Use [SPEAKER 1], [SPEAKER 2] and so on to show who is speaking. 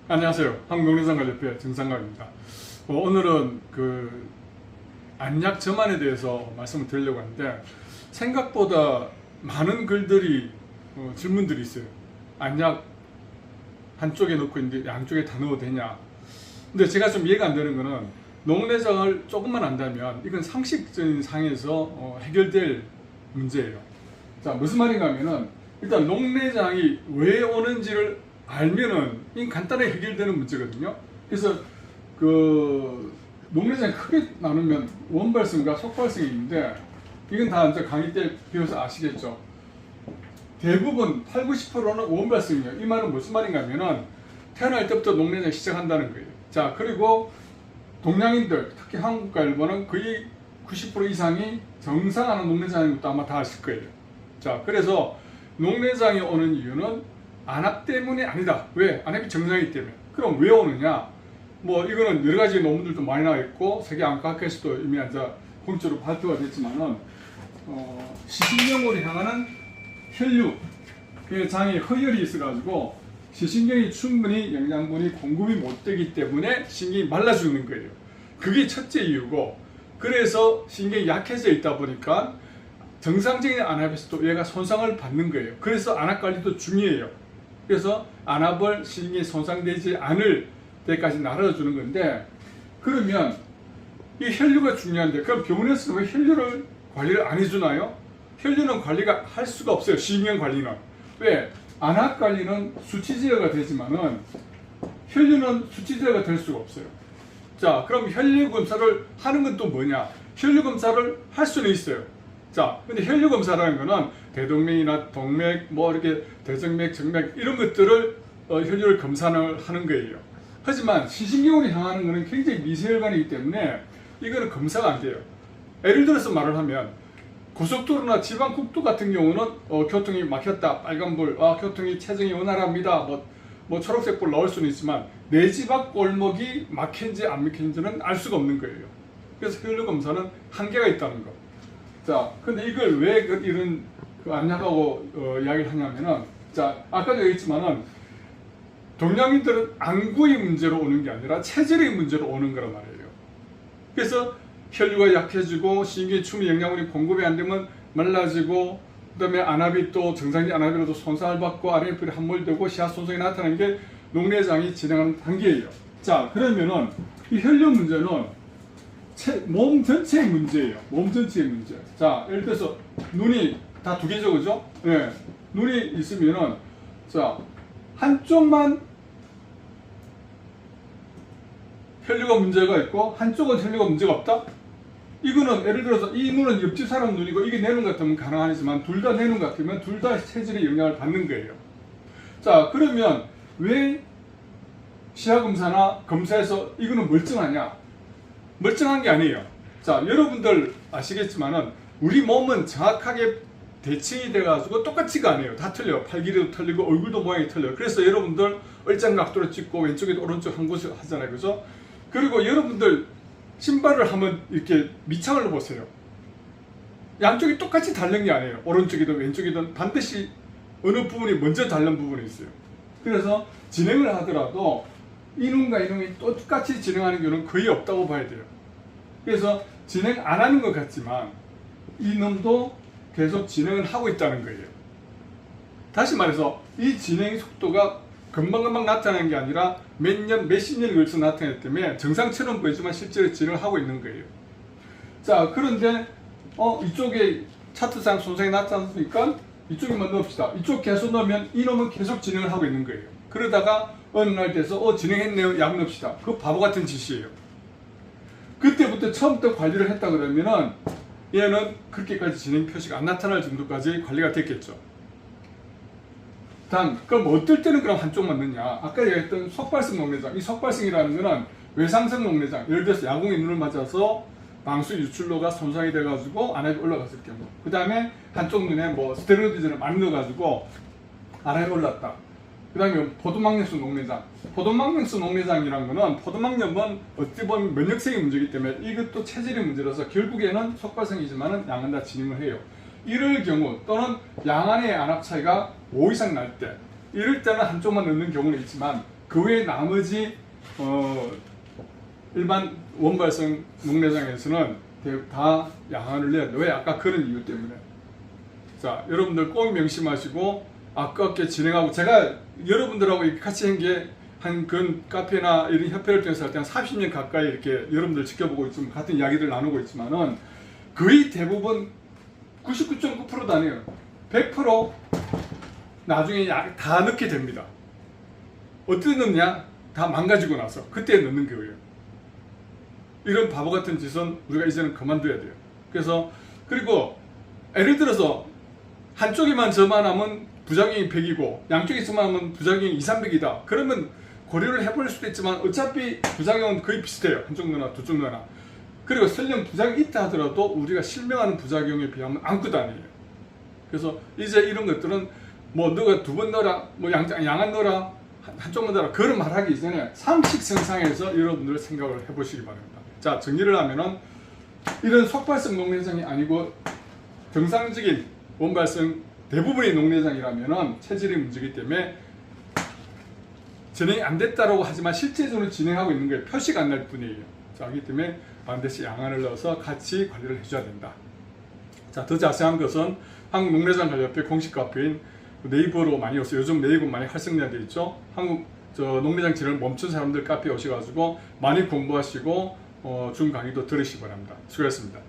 [SPEAKER 1] 안녕하세요. 한국농림상가협회 정상갑입니다. 오늘은 안약 점안에 대해서 말씀을 드리려고 하는데, 생각보다 많은 글들이 질문들이 있어요. 안약 한쪽에 넣고 있는데 양쪽에 다 넣어도 되냐? 근데 제가 좀 이해가 안 되는 거는, 농내장을 조금만 안다면 이건 상식적인 상에서 해결될 문제예요. 자, 무슨 말인가 하면은, 일단 농내장이 왜 오는지를 알면은 이 간단하게 해결되는 문제거든요. 그래서 농내장이 크게 나누면 원발성과 속발성이 있는데, 이건 다 이제 강의 때 배워서 아시겠죠. 대부분 80~90%는 원발성이에요. 이 말은 무슨 말인가 하면은, 태어날 때부터 농내장이 시작한다는 거예요. 자, 그리고 동양인들, 특히 한국과 일본은 거의 90% 이상이 정상화하는 농내장인 것도 아마 다 아실 거예요. 자, 그래서 농내장이 오는 이유는 안압 때문이 아니다. 왜? 안압이 정상이기 때문에. 그럼 왜 오느냐? 이거는 여러 가지 논문들도 많이 나와 있고, 세계 안과학회에서도 이미 공적으로 발표가 됐지만은, 시신경으로 향하는 혈류, 그 장에 허혈이 있어가지고 시신경이 충분히 영양분이 공급이 못 되기 때문에 신경이 말라 죽는 거예요. 그게 첫째 이유고, 그래서 신경이 약해져 있다 보니까 정상적인 안압에서도 얘가 손상을 받는 거예요. 그래서 안압 관리도 중요해요. 그래서 안압을 신경이 손상되지 않을 때까지 날아주는 건데, 그러면 이 혈류가 중요한데, 그럼 병원에서 왜 혈류를 관리를 안 해주나요? 혈류는 관리가 할 수가 없어요. 신경 관리는. 왜? 안압 관리는 수치 제어가 되지만은 혈류는 수치 제어가 될 수가 없어요. 자, 그럼 혈류 검사를 하는 건 또 뭐냐? 혈류 검사를 할 수는 있어요. 자, 근데 혈류 검사라는 거는 대동맥이나 동맥, 이렇게 대정맥, 정맥 이런 것들을 혈류를 검사를 하는 거예요. 하지만 시신경으로 향하는 거는 굉장히 미세혈관이기 때문에 이거는 검사가 안 돼요. 예를 들어서 말을 하면, 고속도로나 지방국도 같은 경우는 교통이 막혔다, 빨간불, 교통이 체증이 원활합니다, 초록색불 나올 수는 있지만, 내 집 앞 골목이 막힌지 안 막힌지는 알 수가 없는 거예요. 그래서 혈류 검사는 한계가 있다는 거. 자, 근데 이걸 왜 이런 안약하고 이야기를 하냐면은, 자, 아까도 얘기했지만은, 동양인들은 안구의 문제로 오는 게 아니라 체질의 문제로 오는 거란 말이에요. 그래서 혈류가 약해지고 신경이 충분히 영양분이 공급이 안 되면 말라지고, 그 다음에 안압이 또 정상적인 안압이라도 손상을 받고 RNF이 함몰되고 시야 손상이 나타나는 게 농내장이 진행하는 단계예요. 자, 그러면은 이 혈류 문제는 몸 전체의 문제예요. 몸 전체의 문제. 자, 예를 들어서 눈이 다 두 개죠, 그죠? 네. 눈이 있으면은, 자, 한쪽만 혈류가 문제가 있고 한쪽은 혈류가 문제가 없다? 이거는 예를 들어서 이 눈은 옆집 사람 눈이고 이게 내 눈 같으면 가능하지만, 둘 다 내 눈 같으면 둘 다 체질에 영향을 받는 거예요. 자, 그러면 왜 시야검사나 검사에서 이거는 멀쩡하냐? 멀쩡한 게 아니에요. 자, 여러분들 아시겠지만은 우리 몸은 정확하게 대칭이 돼가지고 똑같지가 않아요. 다 틀려요. 팔 길이도 틀리고 얼굴도 모양이 틀려요. 그래서 여러분들 얼짱 각도로 찍고 왼쪽에도 오른쪽 한 곳을 하잖아요. 그죠? 그리고 여러분들 신발을 한번 이렇게 밑창을 보세요. 양쪽이 똑같이 다른 게 아니에요. 오른쪽이든 왼쪽이든 반드시 어느 부분이 먼저 다른 부분이 있어요. 그래서 진행을 하더라도 이놈과 이놈이 똑같이 진행하는 경우는 거의 없다고 봐야 돼요. 그래서 진행 안 하는 것 같지만 이놈도 계속 진행을 하고 있다는 거예요. 다시 말해서 이 진행 속도가 금방금방 나타나는 게 아니라 몇 년, 몇십 년에 걸쳐 나타나기 때문에 정상처럼 보이지만 실제로 진행을 하고 있는 거예요. 자, 그런데 이쪽에 차트상 손상이 나타났으니까 이쪽에만 넣읍시다. 이쪽 계속 넣으면 이놈은 계속 진행을 하고 있는 거예요. 그러다가 어느 날 돼서 진행했네요, 약 넣읍시다. 그거 바보 같은 짓이에요. 그때부터 처음부터 관리를 했다 그러면은 얘는 그렇게까지 진행 표시가 안 나타날 정도까지 관리가 됐겠죠. 그럼 어떨 때는 그럼 한쪽만 넣냐? 아까 얘기했던 속발성 농내장. 이 속발성이라는 거는 외상성 농내장. 예를 들어서 야공의 눈을 맞아서 방수 유출로가 손상이 돼가지고 안압이 올라갔을 경우. 그 다음에 한쪽 눈에 스테로이드를 많이 넣어가지고 안압이 올랐다. 그 다음에 포도막염성 농내장. 포도막염성 농내장이라는 거는, 포도막염은 어찌 보면 면역성의 문제이기 때문에 이것도 체질의 문제라서 결국에는 속발성이지만은 양은 다 진행을 해요. 이럴 경우 또는 양안의 안압 차이가 5 이상 날 때, 이럴 때는 한쪽만 넣는 경우는 있지만 그 외에 나머지 일반 원발성 농내장에서는 다 양안을 내야 돼. 왜? 아까 그런 이유 때문에. 자, 여러분들 꼭 명심하시고 아깝게 진행하고, 제가 여러분들하고 같이 한 게 한 그 카페나 이런 협회를 통해서 할 때 한 30년 가까이 이렇게 여러분들 지켜보고 있지만 같은 이야기들 나누고 있지만은 거의 대부분 99.9%도 아니에요. 100% 나중에 다 넣게 됩니다. 어떻게 넣냐? 다 망가지고 나서 그때 넣는 거예요. 이런 바보 같은 짓은 우리가 이제는 그만둬야 돼요. 그래서 그리고 예를 들어서 한쪽에만 저만하면 부작용이 100이고 양쪽에 저만하면 부작용이 2, 300이다. 그러면 고려를 해볼 수도 있지만 어차피 부작용은 거의 비슷해요. 한쪽 넣나 두 쪽 넣나. 그리고 설령 부작용이 있다 하더라도 우리가 실명하는 부작용에 비하면 아무것도 아니에요. 그래서 이제 이런 것들은 뭐 너가 2번 넣어라, 뭐 양안 넣어라, 한쪽만 넣어라, 그런 말하기 이전에 상식선상에서 여러분들 생각을 해보시기 바랍니다. 자, 정리를 하면은 이런 속발성 농내장이 아니고 정상적인 원발성 대부분의 농내장이라면은 체질의 문제이기 때문에 진행이 안 됐다라고 하지만 실제적으로 진행하고 있는 거에 표시가 안 날 뿐이에요. 자, 그렇기 때문에 반드시 양안을 넣어서 같이 관리를 해줘야 된다. 자, 더 자세한 것은 한국농내장관리협회 공식 카페인 네이버로 많이 오세요. 요즘 네이버 많이 활성화되어 있죠. 한국 농내장 진행을 멈춘 사람들 카페에 오셔가지고 많이 공부하시고 중 강의도 들으시기 바랍니다. 수고하셨습니다.